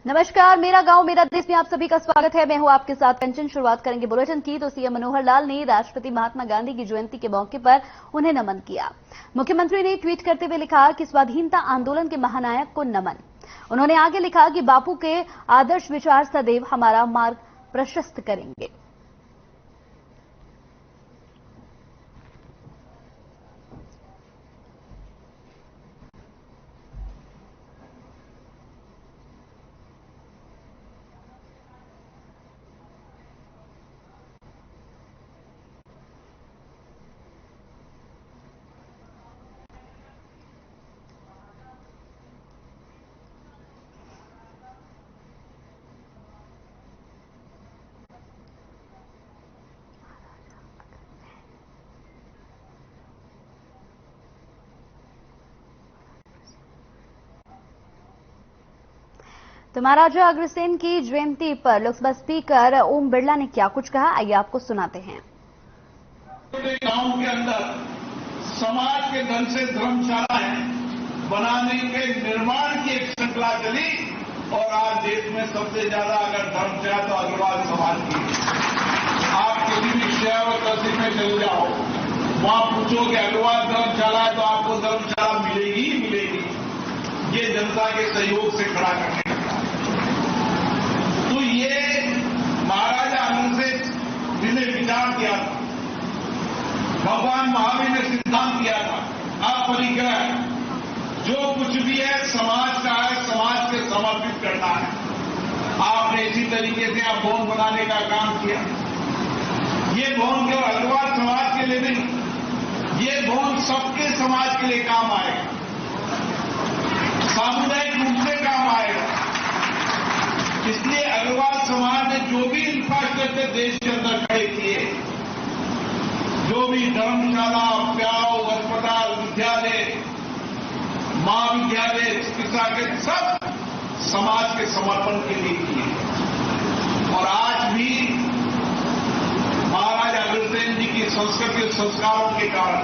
नमस्कार, मेरा गांव मेरा देश में आप सभी का स्वागत है। मैं हूं आपके साथ कंचन। शुरुआत करेंगे बुलेटिन की तो सीएम मनोहर लाल ने राष्ट्रपिता महात्मा गांधी की जयंती के मौके पर उन्हें नमन किया। मुख्यमंत्री ने ट्वीट करते हुए लिखा कि स्वाधीनता आंदोलन के महानायक को नमन। उन्होंने आगे लिखा कि बापू के आदर्श विचार सदैव हमारा मार्ग प्रशस्त करेंगे। तो महाराजा अग्रसेन की जयंती पर लोकसभा स्पीकर ओम बिरला ने क्या कुछ कहा, आइए आपको सुनाते हैं। गांव के अंदर समाज के धन से धर्मशालाएं बनाने के निर्माण की एक श्रृंखला चली और आज देश में सबसे ज्यादा अगर धर्मशाला तो अग्रवाल समाज की। आप किसी भी शहर और तहसील में चले जाओ, वहां पूछोगे अग्रवाल धर्मशाला है तो आपको धर्मशाला मिलेगी ही मिलेगी। ये जनता के सहयोग से खड़ा करने का तो ये महाराजा अग्रसेन जी ने विचार किया था, भगवान महावीर ने सिद्धांत दिया था। अपरिग्रह जो कुछ भी है समाज का है, समाज के समर्पित करना है। आपने इसी तरीके से आप भवन बनाने का काम किया। ये भवन केवल अग्रवाल समाज के लिए नहीं, ये भवन सबके समाज के लिए काम आएगा, सामुदायिक रूप से काम आएगा। इसलिए अग्रवाल समाज ने जो भी इंफ्रास्ट्रक्चर देश के अंदर खड़े किए, जो भी धर्मशाला, प्याऊ, अस्पताल, विद्यालय, महाविद्यालय, चिकित्सा के सब समाज के समर्पण के लिए किए। और आज भी महाराजा अग्रसेन जी की संस्कृति और संस्कारों के कारण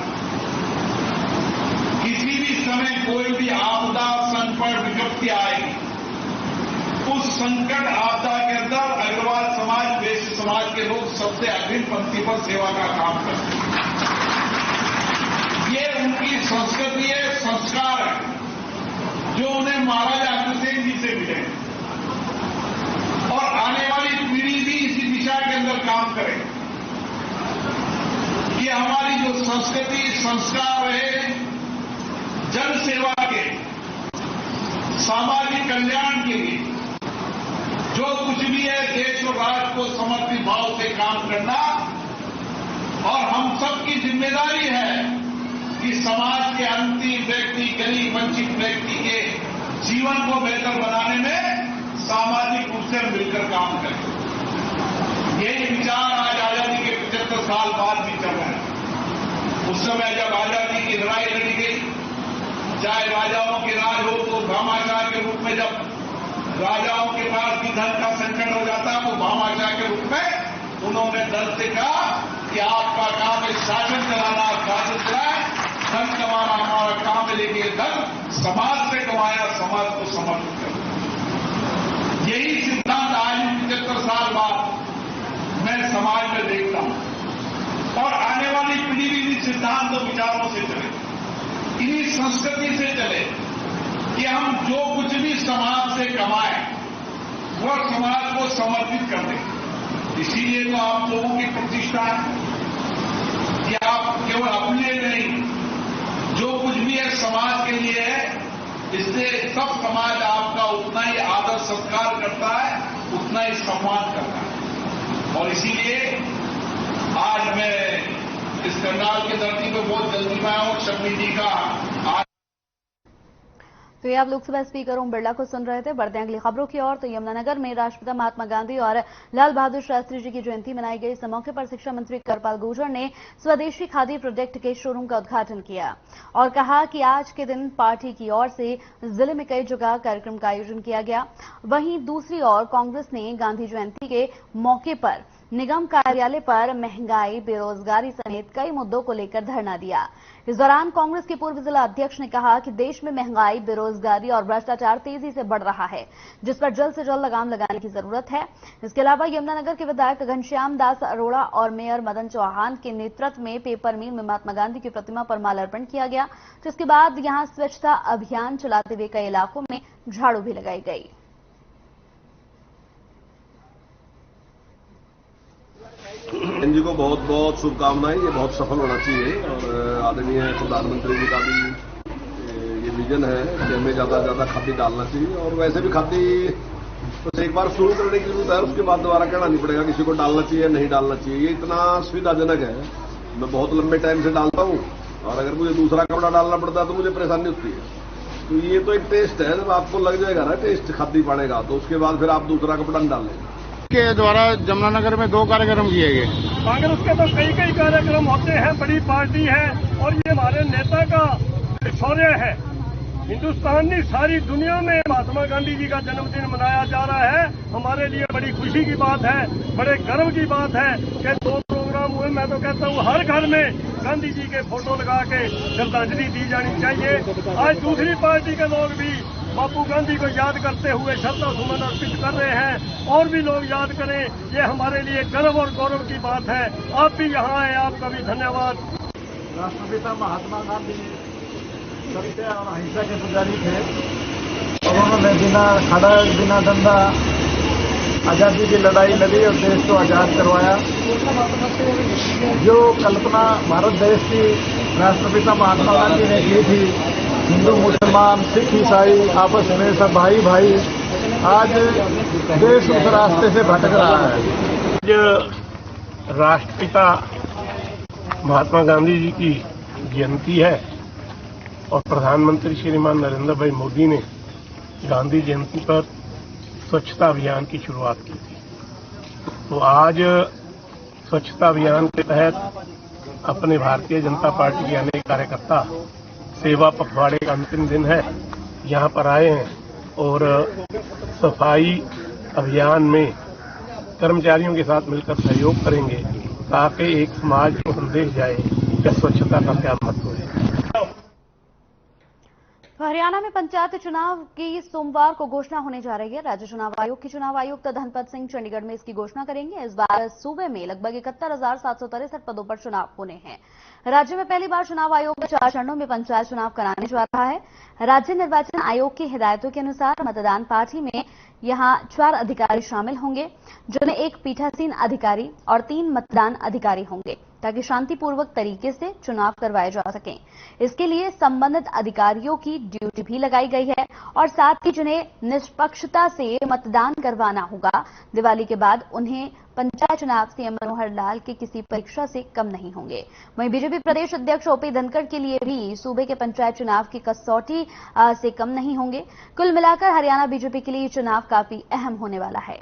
किसी भी समय कोई भी आपदा, संकट, विपत्ति आएगी, उस संकट आपदा के अंदर अग्रवाल समाज, वैश्य समाज के लोग सबसे अग्रिम पंक्ति पर सेवा का काम करते हैं। ये उनकी संस्कृति है, संस्कार है, जो उन्हें महाराजा अग्रसेन जी से मिले। और आने वाली पीढ़ी भी इसी दिशा के अंदर काम करे कि हमारी जो संस्कृति, संस्कार रहे जन सेवा के, सामाजिक कल्याण के लिए, जो कुछ भी है देश और राष्ट्र को समर्पित भाव से काम करना। और हम सबकी जिम्मेदारी है कि समाज के अंतिम व्यक्ति, गरीब वंचित व्यक्ति के जीवन को बेहतर बनाने में सामाजिक रूप से मिलकर काम करें। यही विचार आज आजादी के 75 साल बाद भी चल रहा है। उस समय जब आजादी की लड़ाई लड़ी गई, चाहे राजाओं के राज हो तो भामाशाह के रूप में, जब राजाओं के पास भी धन का संकट हो जाता है तो भामाशाह के रूप में उन्होंने धन से कहा कि आपका काम है शासन चलाना, शासन चलाए, धन कमाना हमारा काम है, लेकिन धन समाज से कमाया, समाज को समर्पित कर। यही सिद्धांत आज 75 साल बाद मैं समाज में देखता हूं। और आने वाली पीढ़ी भी इन्हीं सिद्धांत और विचारों से चले, इन्हीं संस्कृति से चले कि हम जो कुछ भी समाज से कमाएं वह समाज को समर्पित कर दें। इसीलिए तो आप लोगों की प्रतिष्ठा है कि आप केवल अपने नहीं, जो कुछ भी है समाज के लिए है, इससे सब समाज आपका उतना ही आदर सत्कार करता है, उतना ही सम्मान करता है। और इसीलिए आज मैं इस करनाल की धरती पर बहुत जल्दी में आया हूं। शम्मी जी का तो ये आप लोकसभा स्पीकर ओम बिरला को सुन रहे थे। बढ़ते हैं अगली खबरों की ओर। तो यमुनानगर में राष्ट्रपिता महात्मा गांधी और लाल बहादुर शास्त्री जी की जयंती मनाई गई। इस मौके पर शिक्षा मंत्री कृपाल गुर्जर ने स्वदेशी खादी प्रोडक्ट के शोरूम का उद्घाटन किया और कहा कि आज के दिन पार्टी की ओर से जिले में कई जगह कार्यक्रम का आयोजन किया गया। वहीं दूसरी ओर कांग्रेस ने गांधी जयंती के मौके पर निगम कार्यालय पर महंगाई, बेरोजगारी समेत कई मुद्दों को लेकर धरना दिया। इस दौरान कांग्रेस के पूर्व जिला अध्यक्ष ने कहा कि देश में महंगाई, बेरोजगारी और भ्रष्टाचार तेजी से बढ़ रहा है, जिस पर जल्द से जल्द लगाम लगाने की जरूरत है। इसके अलावा यमुनानगर के विधायक घनश्याम दास अरोड़ा और मेयर मदन चौहान के नेतृत्व में पेपर मिल में महात्मा गांधी की प्रतिमा पर माल्यार्पण किया गया, जिसके बाद यहां स्वच्छता अभियान चलाते हुए कई इलाकों में झाड़ू भी लगाई गई। जी को बहुत बहुत शुभकामनाएं। ये बहुत सफल होना चाहिए और आदरणीय प्रधानमंत्री जी का भी ये विजन है कि हमें ज्यादा से ज्यादा खादी डालना चाहिए। और वैसे भी खादी तो एक बार शुरू करने की जरूरत है, उसके बाद दोबारा कहना नहीं पड़ेगा किसी को डालना चाहिए नहीं डालना चाहिए। ये इतना सुविधाजनक है, मैं बहुत लंबे टाइम से डालता हूँ और अगर मुझे दूसरा कपड़ा डालना पड़ता है तो मुझे परेशानी होती है। तो ये तो एक टेस्ट है, जब आपको लग जाएगा ना टेस्ट खादी पाने का, तो उसके बाद फिर आप दूसरा कपड़ा नहीं डालेंगे। के द्वारा यमुनानगर में 2 कार्यक्रम किए गए। कांग्रेस के तो कई कार्यक्रम होते हैं, बड़ी पार्टी है और ये हमारे नेता का शौर्य है। हिंदुस्तान की सारी दुनिया में महात्मा गांधी जी का जन्मदिन मनाया जा रहा है। हमारे लिए बड़ी खुशी की बात है, बड़े गर्व की बात है कि 2 प्रोग्राम हुए। मैं तो कहता हूँ हर घर में गांधी जी के फोटो लगा के श्रद्धांजलि दी जानी चाहिए। आज दूसरी पार्टी के लोग भी बापू गांधी को याद करते हुए श्रद्धा सुमन अर्पित कर रहे हैं और भी लोग याद करें। ये हमारे लिए गर्व और गौरव की बात है। आप भी यहाँ आए, आपका भी धन्यवाद। राष्ट्रपिता महात्मा गांधी सत्य और अहिंसा के पुजारी थे और उन्होंने बिना खड़ा बिना डंडा आजादी की लड़ाई लड़ी और देश को आजाद करवाया। जो कल्पना भारत देश की राष्ट्रपिता महात्मा गांधी ने की थी, हिंदू मुसलमान सिख ईसाई आपस में सब भाई भाई, आज देश उस रास्ते से भटक रहा है। आज राष्ट्रपिता महात्मा गांधी जी की जयंती है और प्रधानमंत्री श्रीमान नरेंद्र भाई मोदी ने गांधी जयंती पर स्वच्छता अभियान की शुरुआत की थी। तो आज स्वच्छता अभियान के तहत अपने भारतीय जनता पार्टी के अनेक कार्यकर्ता सेवा पखवाड़े का अंतिम दिन है, यहाँ पर आए हैं और सफाई अभियान में कर्मचारियों के साथ मिलकर सहयोग करेंगे ताकि एक समाज को संदेश जाए कि स्वच्छता का क्या महत्व है। हरियाणा में पंचायत चुनाव की सोमवार को घोषणा होने जा रही है। राज्य चुनाव आयोग के चुनाव आयुक्त धनपत सिंह चंडीगढ़ में इसकी घोषणा करेंगे। इस बार सूबे में लगभग 71,763 पदों पर चुनाव होने हैं। राज्य में पहली बार चुनाव आयोग 4 चरणों में पंचायत चुनाव कराने जा रहा है। राज्य निर्वाचन आयोग की हिदायतों के अनुसार मतदान पार्टी में यहां 4 अधिकारी शामिल होंगे, जिनमें 1 पीठासीन अधिकारी और 3 मतदान अधिकारी होंगे, ताकि शांतिपूर्वक तरीके से चुनाव करवाए जा सकें। इसके लिए संबंधित अधिकारियों की ड्यूटी भी लगाई गई है और साथ ही जिन्हें निष्पक्षता से मतदान करवाना होगा, दिवाली के बाद उन्हें पंचायत चुनाव सीएम मनोहर लाल की किसी परीक्षा से कम नहीं होंगे। वहीं बीजेपी प्रदेश अध्यक्ष ओपी धनखड़ के लिए भी सूबे के पंचायत चुनाव की कसौटी से कम नहीं होंगे। कुल मिलाकर हरियाणा बीजेपी के लिए चुनाव काफी अहम होने वाला है।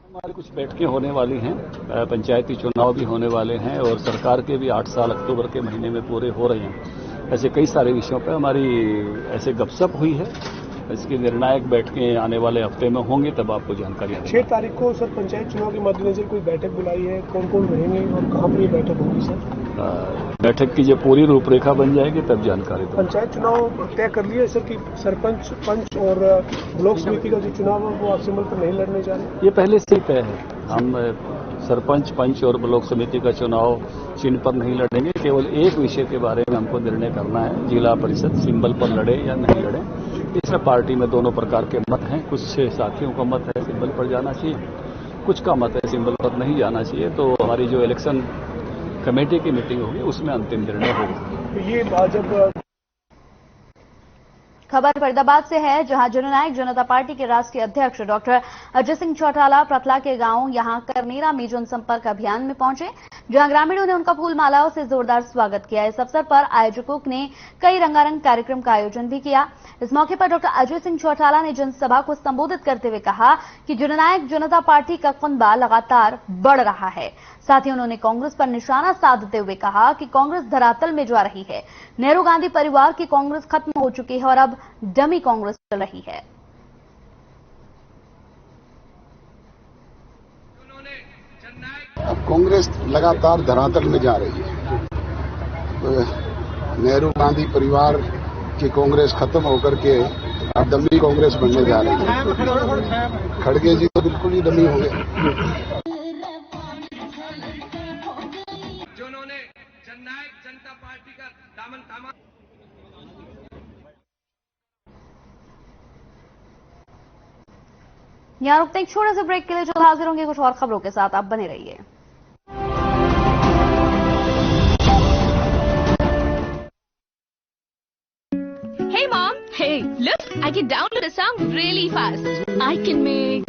हमारी कुछ बैठकें होने वाली हैं, पंचायती चुनाव भी होने वाले हैं और सरकार के भी 8 साल अक्टूबर के महीने में पूरे हो रहे हैं। ऐसे कई सारे विषयों पर हमारी ऐसे गपशप हुई है। इसकी निर्णायक बैठकें आने वाले हफ्ते में होंगी, तब आपको जानकारी देंगे। 6 तारीख को सर पंचायत चुनाव के मद्देनजर कोई बैठक बुलाई है, कौन कौन रहेंगे और कहाँ पर ये बैठक होगी सर? बैठक की जब पूरी रूपरेखा बन जाएगी तब जानकारी देंगे। पंचायत चुनाव तय कर लिया सर कि सरपंच, पंच और ब्लॉक समिति का जो चुनाव है वो आप सिंबल पर नहीं लड़ने जा रहे? ये पहले से ही तय है। हम सरपंच, पंच और ब्लॉक समिति का चुनाव चिन्ह पर नहीं लड़ेंगे। केवल एक विषय के बारे में हमको निर्णय करना है, जिला परिषद सिंबल पर लड़े या नहीं लड़े। इसमें पार्टी में दोनों प्रकार के मत हैं। कुछ साथियों का मत है सिंबल पर जाना चाहिए, कुछ का मत है सिंबल पर नहीं जाना चाहिए। तो हमारी जो इलेक्शन कमेटी की मीटिंग होगी उसमें अंतिम निर्णय होगा। ये भाजपा खबर फरीदाबाद से है, जहां जननायक जनता पार्टी के राष्ट्रीय अध्यक्ष डॉक्टर अजय सिंह चौटाला प्रतला के गांव यहां करनेरा में जनसंपर्क अभियान में पहुंचे, जहां ग्रामीणों ने उनका फूल मालाओं से जोरदार स्वागत किया। इस अवसर पर आयोजकों ने कई रंगारंग कार्यक्रम का आयोजन भी किया। इस मौके पर डॉक्टर अजय सिंह चौटाला ने जनसभा को संबोधित करते हुए कहा कि जननायक जनता पार्टी का कुनबा लगातार बढ़ रहा है। साथ ही उन्होंने कांग्रेस पर निशाना साधते हुए कहा कि कांग्रेस धरातल में जा रही है। नेहरू गांधी परिवार की कांग्रेस खत्म हो चुकी है और अब डमी कांग्रेस चल रही है। अब कांग्रेस लगातार धरातल में जा रही है। नेहरू गांधी परिवार की कांग्रेस खत्म होकर के अब डमी कांग्रेस बनने जा रही है। खड़गे जी तो बिल्कुल ही डमी हो गए। जिन्होंने जननायक जनता पार्टी का दामन थामा। यहाँ रुकते एक छोटे से ब्रेक के लिए, जल्द हाजिर होंगे कुछ और खबरों के साथ, आप बने रहिए। Hey mom, hey, look, I can download a song really fast. I can make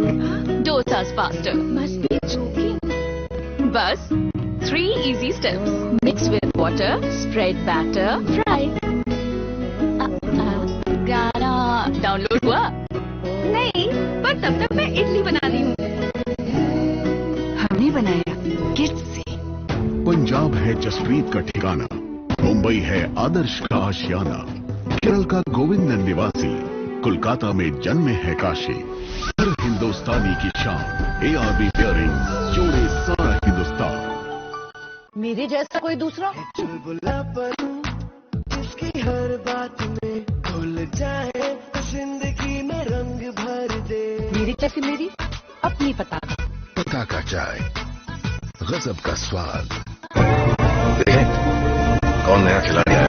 dosas faster. Must be joking. Bus, 3 easy steps. Mix with water, spread batter, fry. गाना डाउनलोड हुआ? नहीं, पर तब तक मैं इडली बना रही हूँ। हमने बनाया किड्स से। पंजाब है जसप्रीत का ठिकाना, मुंबई है आदर्श का आशियाना, केरल का गोविंदन निवासी, कोलकाता में जन्मे है काशी। हर हिंदुस्तानी की शान, ARB बियरिंग जोड़े सारा हिंदुस्तान। मेरे जैसा कोई दूसरा? इसकी हर बात में खुल जाए, जिंदगी में रंग भर दे। मेरी कैसी मेरी अपनी पता का चाय, गजब का स्वाद। देखें कौन नया खिलाड़ी आया है,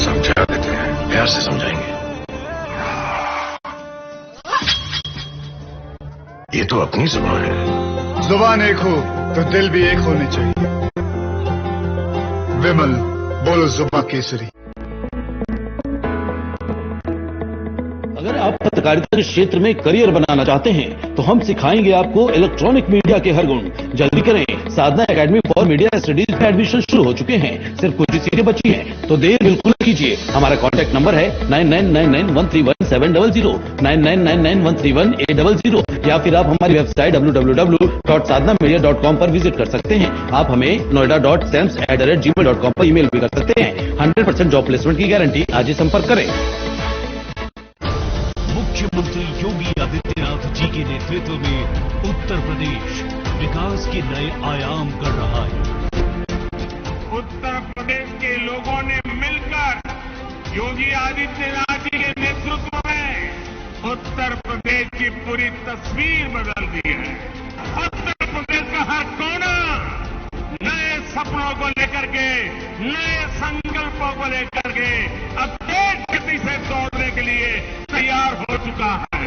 समझा देते हैं, प्यार से समझाएंगे। ये तो अपनी जुबान है। जुबान एक हो तो दिल भी एक होनी चाहिए। विमल बोलो जुबा केसरी। अगर आप पत्रकारिता के क्षेत्र में करियर बनाना चाहते हैं तो हम सिखाएंगे आपको इलेक्ट्रॉनिक मीडिया के हर गुण। जल्दी करें, साधना एकेडमी फॉर मीडिया स्टडीज में एडमिशन शुरू हो चुके हैं। सिर्फ कुछ ही सीटें बची हैं, तो देर बिल्कुल कीजिए। हमारा कॉन्टैक्ट नंबर है 9999131700, 9999131800, या फिर आप हमारी वेबसाइट www.sadhnamedia.com पर विजिट कर सकते हैं। आप हमें noida.sams@gmail.com पर ईमेल भी कर सकते हैं। 100% जॉब प्लेसमेंट की गारंटी। आज ही संपर्क करें। मुख्यमंत्री योगी आदित्यनाथ जी के नेतृत्व में उत्तर प्रदेश विकास के नए आयाम कर रहा है। उत्तर प्रदेश के लोगों ने मिलकर योगी आदित्यनाथ जी के नेतृत्व में उत्तर प्रदेश की पूरी तस्वीर बदल दी है। उत्तर प्रदेश का हर कोना नए सपनों को लेकर के, नए संकल्पों को लेकर के अब तेज गति से दौड़ने के लिए तैयार हो चुका है।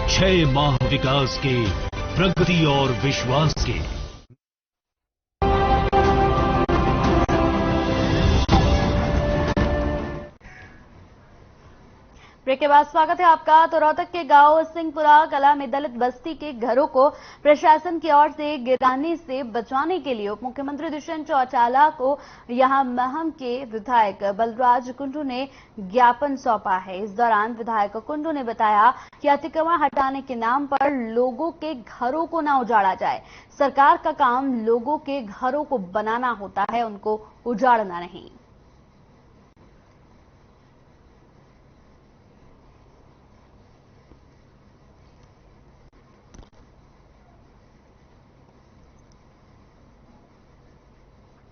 छह माह विकास के, प्रगति और विश्वास के। ब्रेक के बाद स्वागत है आपका। तो रोहतक के गांव सिंहपुरा कला में दलित बस्ती के घरों को प्रशासन की ओर से गिराने से बचाने के लिए उप मुख्यमंत्री दुष्यंत चौटाला को यहां महम के विधायक बलराज कुंडू ने ज्ञापन सौंपा है। इस दौरान विधायक कुंडू ने बताया कि अतिक्रमण हटाने के नाम पर लोगों के घरों को न उजाड़ा जाए। सरकार का काम लोगों के घरों को बनाना होता है, उनको उजाड़ना नहीं।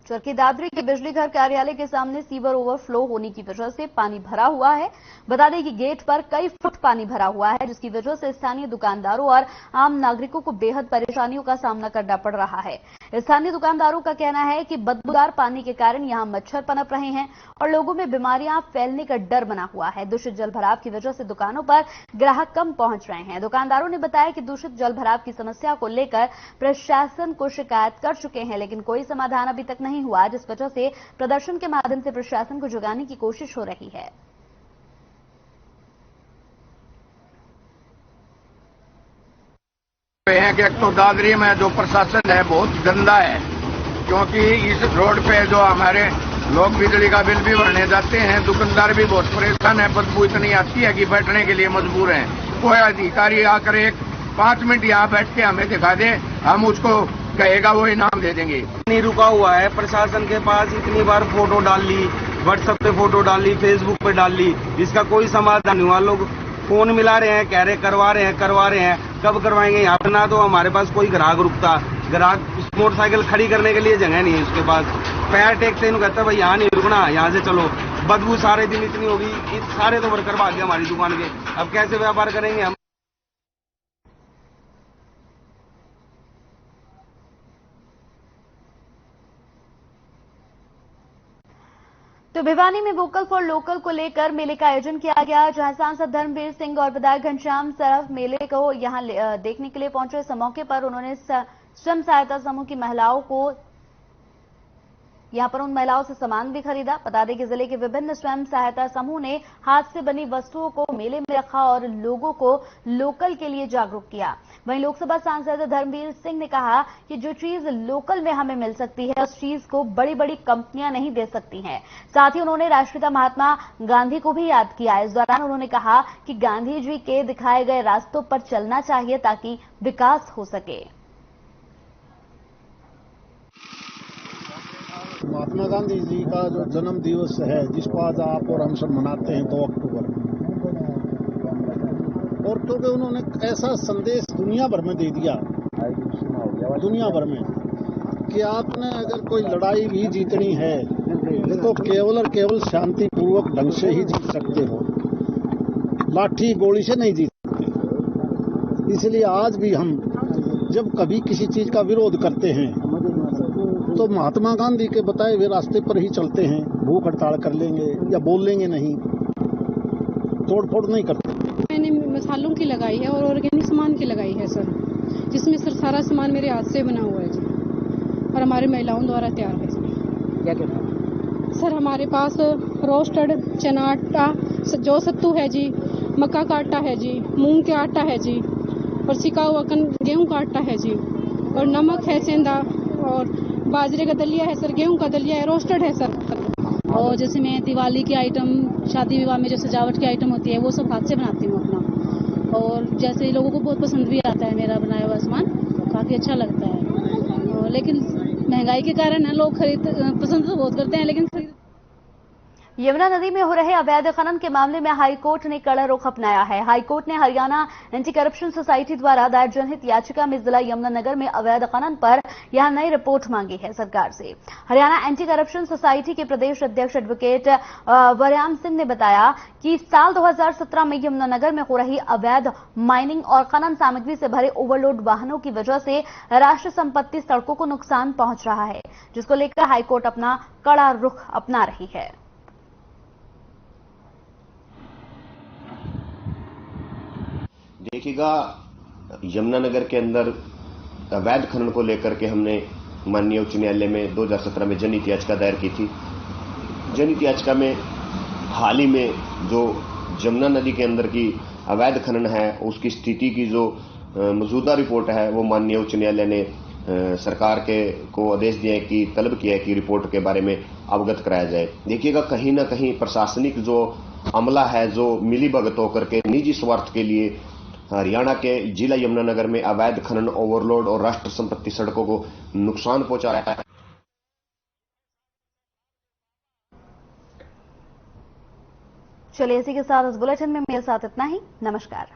चरखी दादरी के बिजली घर कार्यालय के सामने सीवर ओवरफ्लो होने की वजह से पानी भरा हुआ है। बता दें कि गेट पर कई फुट पानी भरा हुआ है, जिसकी वजह से स्थानीय दुकानदारों और आम नागरिकों को बेहद परेशानियों का सामना करना पड़ रहा है। स्थानीय दुकानदारों का कहना है कि बदबूदार पानी के कारण यहां मच्छर पनप रहे हैं और लोगों में बीमारियां फैलने का डर बना हुआ है। दूषित जल भराव की वजह से दुकानों पर ग्राहक कम पहुंच रहे हैं। दुकानदारों ने बताया कि दूषित जल भराव की समस्या को लेकर प्रशासन को शिकायत कर चुके हैं, लेकिन कोई समाधान अभी तक नहीं हुआ, जिस वजह से प्रदर्शन के माध्यम से प्रशासन को जगाने की कोशिश हो रही है। कि एक तो दादरी में जो प्रशासन है बहुत गंदा है, क्योंकि इस रोड पे जो हमारे लोग बिजली का बिल भी भरने जाते हैं, दुकानदार भी बहुत परेशान है। बदबू इतनी आती है कि बैठने के लिए मजबूर हैं। कोई अधिकारी आकर एक 5 मिनट यहाँ बैठ के हमें दिखा दे, हम उसको कहेगा वो इनाम दे देंगे। नहीं रुका हुआ है, प्रशासन के पास इतनी बार फोटो डाल ली, व्हाट्सएप पे फोटो डाल ली, फेसबुक पे डाल ली, इसका कोई समाधान नहीं हुआ। लोग फोन मिला रहे हैं, कह रहे करवा रहे हैं, कब करवाएंगे? यहाँ पे ना तो हमारे पास कोई ग्राहक रुकता, ग्राहक मोटरसाइकिल खड़ी करने के लिए जगह नहीं है, उसके पास पैर टेकते इन्हों कहता है भाई यहाँ नहीं रुकना, यहाँ से चलो। बदबू सारे दिन इतनी होगी, सारे तो वर्कर भाग गए हमारी दुकान के, अब कैसे व्यापार करेंगे हम? तो भिवानी में वोकल फॉर लोकल को लेकर मेले का आयोजन किया गया, जहां सांसद धर्मवीर सिंह और विधायक घनश्याम सरफ मेले को यहां देखने के लिए पहुंचे। इस मौके पर उन्होंने स्वयं सहायता समूह की महिलाओं को यहां पर उन महिलाओं से सामान भी खरीदा। बता दें कि जिले के विभिन्न स्वयं सहायता समूह ने हाथ से बनी वस्तुओं को मेले में रखा और लोगों को लोकल के लिए जागरूक किया। वहीं लोकसभा सांसद धर्मवीर सिंह ने कहा कि जो चीज लोकल में हमें मिल सकती है, उस चीज को बड़ी बड़ी कंपनियां नहीं दे सकती हैं। साथ ही उन्होंने राष्ट्रपिता महात्मा गांधी को भी याद किया। इस दौरान उन्होंने कहा कि गांधी जी के दिखाए गए रास्तों पर चलना चाहिए ताकि विकास हो सके। महात्मा गांधी जी का जो जन्म दिवस है, जिसको आज आप और हम सब मनाते हैं 2 अक्टूबर, और क्योंकि उन्होंने ऐसा संदेश दुनिया भर में दे दिया, दुनिया भर में, कि आपने अगर कोई लड़ाई भी जीतनी है तो केवल और केवल शांतिपूर्वक ढंग से ही जीत सकते हो, लाठी गोली से नहीं जीत सकते। इसलिए आज भी हम जब कभी किसी चीज का विरोध करते हैं तो महात्मा गांधी के बताए हुए रास्ते पर ही चलते हैं। भूख हड़ताल कर लेंगे या बोल लेंगे नहीं, तोड़फोड़ नहीं करते। मैंने मसालों की लगाई है और ऑर्गेनिक सामान की लगाई है सर, जिसमें सर सारा सामान मेरे हाथ से बना हुआ है जी, और हमारे महिलाओं द्वारा तैयार है। क्या क्या सर? हमारे पास रोस्टेड चना आटा, जो सत्तू है जी, मक्का का आटा है जी, मूंग का आटा है जी, और सिका हुआ गेहूं का आटा है जी, और नमक है सेंधा, और बाजरे का दलिया है सर, गेहूं का दलिया है, रोस्टेड है सर। और जैसे मैं दिवाली की आइटम, शादी विवाह में जो सजावट की आइटम होती है, वो सब हाथ से बनाती हूँ अपना, और जैसे लोगों को बहुत पसंद भी आता है मेरा बनाया हुआ सामान, काफी अच्छा लगता है। लेकिन महंगाई के कारण है, लोग पसंद तो बहुत करते हैं, लेकिन यमुना नदी में हो रहे अवैध खनन के मामले में हाईकोर्ट ने कड़ा रुख अपनाया है। हाईकोर्ट ने हरियाणा एंटी करप्शन सोसाइटी द्वारा दायर जनहित याचिका में जिला यमुनानगर में अवैध खनन पर यहां नई रिपोर्ट मांगी है सरकार से। हरियाणा एंटी करप्शन सोसाइटी के प्रदेश अध्यक्ष एडवोकेट वरयाम सिंह ने बताया कि साल 2017 में यमुनानगर में हो रही अवैध माइनिंग और खनन सामग्री से भरे ओवरलोड वाहनों की वजह से राष्ट्रीय संपत्ति सड़कों को नुकसान पहुंच रहा है, जिसको लेकर हाईकोर्ट अपना कड़ा रुख अपना रही है। देखिएगा, यमुनानगर के अंदर अवैध खनन को लेकर के हमने माननीय उच्च न्यायालय में 2017 में जनहित याचिका दायर की थी। जनहित याचिका में हाल ही में जो यमुना नदी के अंदर की अवैध खनन है, उसकी स्थिति की जो मौजूदा रिपोर्ट है, वो माननीय उच्च न्यायालय ने सरकार को आदेश दिया कि तलब किया है कि रिपोर्ट के बारे में अवगत कराया जाए। देखिएगा, कहीं ना कहीं प्रशासनिक जो अमला है, जो मिलीभगत होकर के निजी स्वार्थ के लिए हरियाणा के जिला यमुनानगर में अवैध खनन, ओवरलोड और राष्ट्र संपत्ति सड़कों को नुकसान पहुंचा रहा है। चलिए, इसी के साथ इस बुलेटिन में मेरे साथ इतना ही। नमस्कार।